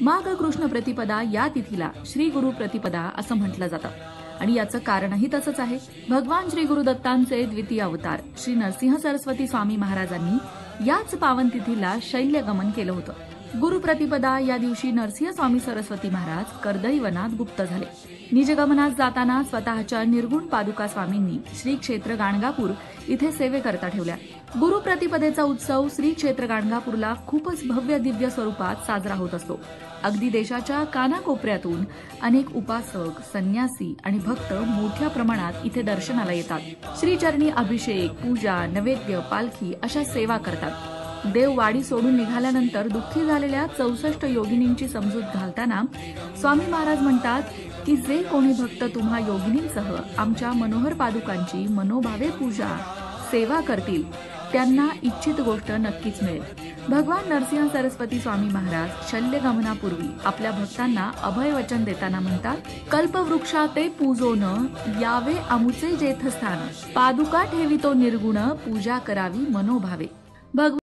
माघ कृष्ण प्रतिपदा या तिथीला श्री गुरु प्रतिपदा असं म्हटलं जातं आणि याचं कारणही तसंच आहे। भगवान श्री गुरुदत्तांचे द्वितीय अवतार श्री नरसिंह सरस्वती स्वामी महाराजांनी याच पावन तिथीला शैल्यगमन केलं होतं। गुरु प्रतिपदा या दिवशी नरसिंह स्वामी सरस्वती महाराज कर्दळी वनात गुप्त झाले। निजगमनात जाताना स्वतःच्या निर्गुण पादुका स्वामींनी श्री क्षेत्र गाणगापूर इथे सेवेकरता ठेवल्या। गुरु प्रतिपदेचा उत्सव श्री क्षेत्र गाणगापूरला खूपच भव्य दिव्य स्वरूपात साजरा होत असतो। अगदी देशाच्या कानाकोपऱ्यातून अनेक उपासक, संन्यासी आणि भक्त मोठ्या प्रमाणात इथे दर्शनाला येतात। श्रीचरणी अभिषेक, पूजा, नैवेद्य, पालखी अशा सेवा करतात। देववाडी सोडून निघाल्यानंतर दुःखी झालेल्या 64 योगिनींची समजूत घालताना स्वामी महाराज म्हणतात की जे कोणी भक्त तुम्हा योगिनींसह आमच्या मनोहर पादुकांची मनोभावे पूजा, सेवा करतील त्यांना इच्छित गोष्ट नक्कीच मिळेल। भगवान नरसिंह सरस्वती स्वामी महाराज शल्यगमनापूर्वी आपल्या भक्तांना अभय वचन देताना म्हणतात, कल्पवृक्षा ते पूजोन यावे आमुचे जेथ स्थान, पादुका ठेवितो निर्गुण पूजा करावी मनोभावे।